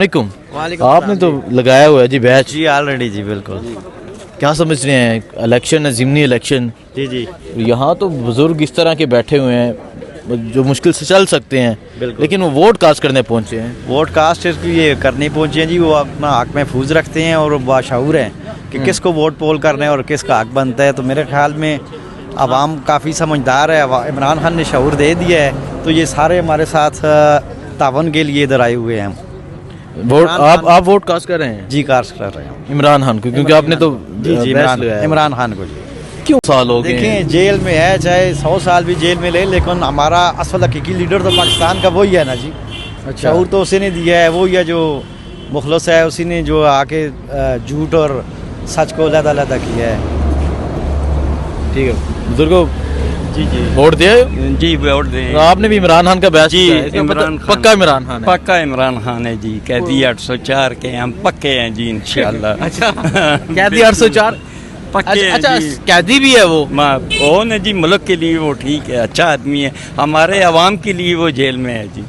वालेकुम। आपने तो लगाया हुआ है जी बैच जी ऑलरेडी जी बिल्कुल। क्या समझ रहे हैं इलेक्शन है ज़िमनी इलेक्शन जी जी यहाँ तो बुजुर्ग इस तरह के बैठे हुए हैं जो मुश्किल से चल सकते हैं बिल्कुल। लेकिन वो वोट कास्ट करने पहुंचे हैं। वोट कास्ट ये करने पहुंचे हैं जी। वो अपना हक महफूज रखते हैं और बाशऊर हैं कि किसको वोट पोल करना है और किसका हक बनता है। तो मेरे ख्याल में आवाम काफ़ी समझदार है। इमरान खान ने शऊर दे दिया है तो ये सारे हमारे साथ तावन के लिए इधर आए हुए हैं। वोट आप वोट कास्ट कर रहे हैं जी कास्ट कर रहे हैं इमरान खान को क्योंकि आपने तो जी जी बैच लगाया है। इमरान खान को जी। क्यों साल हो गए देखें जेल में है चाहे 100 साल भी जेल में ले लेकिन हमारा असल हकीकी लीडर तो पाकिस्तान का वही है ना जी। शऊर तो उसी ने दिया है। वही है जो मुखलस है। उसी ने जो आके झूठ और सच को अलग किया है। ठीक है बुजुर्गो जी जी वोट दिया जी वोट दें। आपने भी इमरान खान का बैच जी, लगाया है। इसका इमरान खान। पक्का इमरान खान है। पक्का इमरान खान है जी। कैदी 804 के हम पक्के हैं जी इंशाल्लाह। अच्छा कैदी 804 पक्के हैं अच्छा जी। कैदी भी है वो वो ने जी मुल्क के लिए वो ठीक है अच्छा आदमी है। हमारे अवाम के लिए वो जेल में है जी।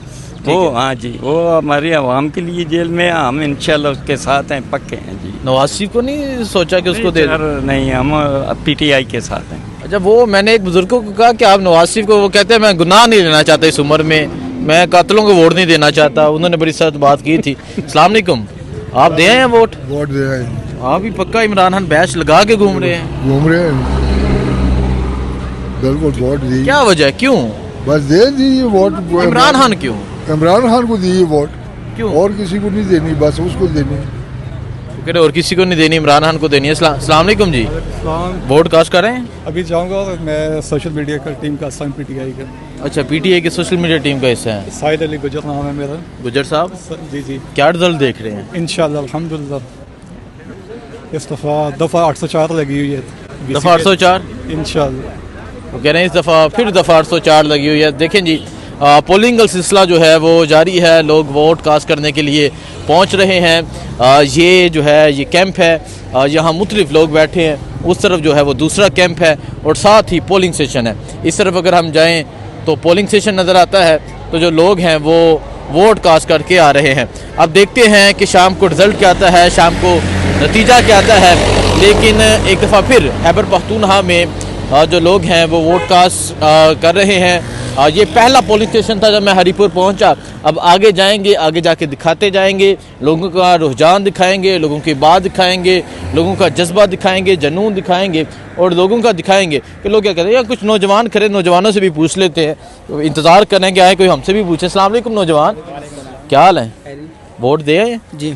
वो हाँ जी वो हमारे अवाम के लिए जेल में है। हम इंशाल्लाह उसके साथ हैं पक्के हैं जी। नवाज शरीफ को नहीं सोचा कि उसको दे नहीं हम PTI के साथ हैं। अच्छा वो मैंने एक बुजुर्ग को कहा कि आप नवाज शरीफ को वो कहते हैं मैं गुनाह नहीं लेना चाहता इस उम्र में मैं कातलों को वोट नहीं देना चाहता। उन्होंने बड़ी सख्त बात की थी। अस्सलाम वालेकुम आप दे हैं वोट दे रहे हैं। आप भी पक्का इमरान खान बैच लगा के घूम रहे हैं। घूम रहे हैं बिल्कुल वोट दी। क्या वजह है क्यों बस दे दीजिए वोट इमरान खान क्यों इमरान खान को दीजिए वोट। क्यों और किसी को नहीं देनी बस उसको देनी। वो कह रहे और किसी को नहीं देनी इमरान खान को देनी है। अस्सलाम वालेकुम जी वोट कास्ट कर रहे हैं। अभी जाऊंगा मैं सोशल मीडिया का टीम का हिस्सा PTI का। अच्छा PTI की सोशल मीडिया टीम का हिस्सा है। साहिद अली गुजर नाम है मेरा। गुजर साहब जी जी क्या रिजल्ट देख रहे हैं। इंशाल्लाह अल्हम्दुलिल्लाह इस दफ़ा 804 लगी हुई है। दफ़ा 804 इंशाल्लाह वो कह रहे हैं इस दफ़ा फिर दफ़ा 804 लगी हुई है। देखें जी पोलिंग का सिलसिला जो है वो जारी है। लोग वोट कास्ट करने के लिए पहुंच रहे हैं। ये जो है ये कैंप है यहाँ मुख्तलिफ लोग बैठे हैं। उस तरफ जो है वो दूसरा कैंप है और साथ ही पोलिंग स्टेशन है। इस तरफ अगर हम जाएं तो पोलिंग स्टेशन नज़र आता है तो जो लोग हैं वो वोट कास्ट करके आ रहे हैं। अब देखते हैं कि शाम को रिज़ल्ट क्या आता है शाम को नतीजा क्या आता है। लेकिन एक दफ़ा फिर खैबर पख्तूनख्वा में जो लोग हैं वो वोट कास्ट कर रहे हैं। ये पहला पोलिंग स्टेशन था जब मैं हरीपुर पहुंचा। अब आगे जाएंगे आगे जाके दिखाते जाएंगे लोगों का रुझान दिखाएंगे लोगों की बात दिखाएंगे लोगों का जज्बा दिखाएंगे जुनून दिखाएंगे और लोगों का दिखाएंगे कि लोग क्या कहते हैं। या कुछ नौजवान खड़े नौजवानों से भी पूछ लेते हैं तो इंतज़ार कर रहे हैं कि आए कोई हमसे भी पूछे। अस्सलाम वालेकुम नौजवान क्या हाल है वोट दे आए जी।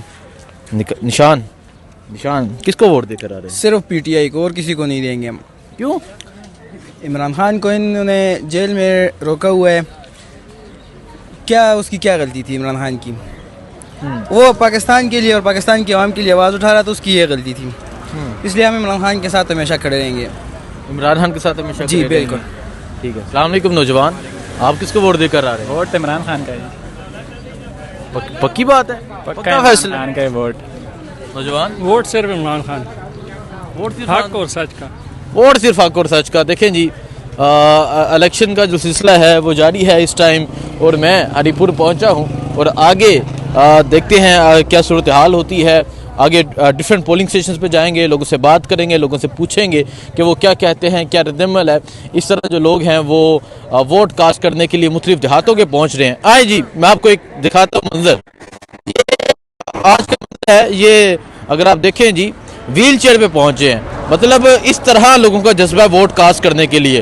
निशान किसको वोट देकर आ रहे हैं। सिर्फ PTI को और किसी को नहीं देंगे हम। क्यों इमरान खान को इन्होंने जेल में रोका हुआ है। क्या उसकी क्या गलती थी इमरान खान की। वो पाकिस्तान के लिए और पाकिस्तान की आवाम के लिए आवाज़ उठा रहा था उसकी ये गलती थी। इसलिए हम इमरान खान के साथ हमेशा खड़े रहेंगे। इमरान खान के साथ हमेशा जी खड़े रहेंगे। बिल्कुल। ठीक है। अस्सलाम वालेकुम नौजवान आप किसको वोट देकर आ रहे हैं। वोट इमरान खान का है। पक्की बात है पक्का फैसला खान का वोट। नौजवान वोट सिर्फ इमरान खान वोट सिर्फ हक और सच का। वोट सिर्फ हक और सच का। देखें जी इलेक्शन का जो सिलसिला है वो जारी है इस टाइम और मैं हरीपुर पहुंचा हूं और आगे देखते हैं क्या सूरत हाल होती है। आगे डिफरेंट पोलिंग स्टेशन पे जाएंगे लोगों से बात करेंगे लोगों से पूछेंगे कि वो क्या कहते हैं क्या रद्दमल है। इस तरह जो लोग हैं वो वोट कास्ट करने के लिए मुख्तलिफ देहातों के पहुंच रहे हैं। आए जी मैं आपको एक दिखाता हूँ मंजर। ये आज का मंजर है। ये अगर आप देखें जी व्हील चेयर पे पहुंचे हैं मतलब इस तरह लोगों का जज्बा वोट कास्ट करने के लिए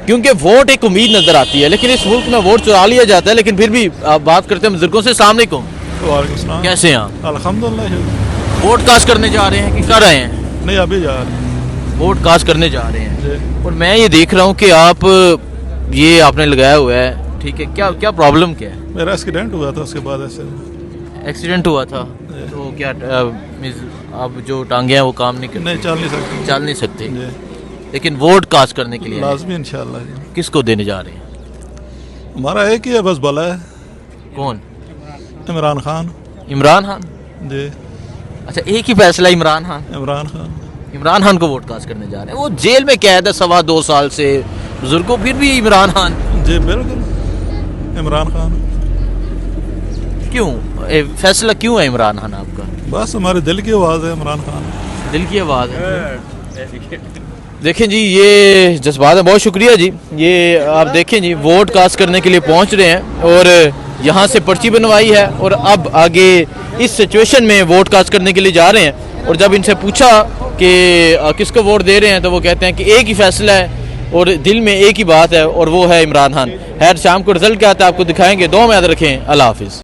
क्योंकि वोट एक उम्मीद नजर आती है। लेकिन इस मुल्क में वोट चुरा लिया जाता है। लेकिन फिर भी आप बात करते हैं बुजुर्गों से। अस्सलाम वालेकुम कैसे हैं आप। अल्हम्दुलिल्लाह वोट कास्ट करने जा रहे हैं कि कर रहे हैं। नहीं अभी जा रहे हैं वोट कास्ट करने जा रहे हैं और मैं ये देख रहा हूँ कि आप ये आपने लगाया हुआ है। ठीक है क्या क्या प्रॉब्लम क्या है। मेरा एक्सीडेंट हुआ था उसके बाद ऐसे एक्सीडेंट हुआ था तो क्या अब जो टांगे हैं वो काम नहीं करती। नहीं चल नहीं सकते जी। लेकिन वोट कास्ट करने के लिए लाजमी इंशाल्लाह जी। किसको देने जा रहे हैं। हमारा एक ही है बस भला है कौन इमरान खान जी। अच्छा एक ही फैसला इमरान खान को वोट कास्ट करने जा रहे हैं। वो जेल में कैद है 2.25 साल से बुजुर्गों फिर भी इमरान खान जी बिल्कुल इमरान खान क्यों फैसला क्यों है इमरान खान आपका? बस हमारे दिल की आवाज़ है इमरान खान। दिल की आवाज़ है। देखें जी, ये जज्बात है। बहुत शुक्रिया जी। ये आप देखें जी, वोट कास्ट करने के लिए पहुंच रहे हैं और यहाँ से पर्ची बनवाई है और अब आगे इस सिचुएशन में वोट कास्ट करने के लिए जा रहे हैं। और जब इनसे पूछा कि किसको वोट दे रहे हैं तो वो कहते हैं कि एक ही फैसला है और दिल में एक ही बात है और वो है इमरान खान। खैर, शाम को रिजल्ट क्या आता है आपको दिखाएंगे। दुआ में याद रखें। अल्लाह हाफिज़।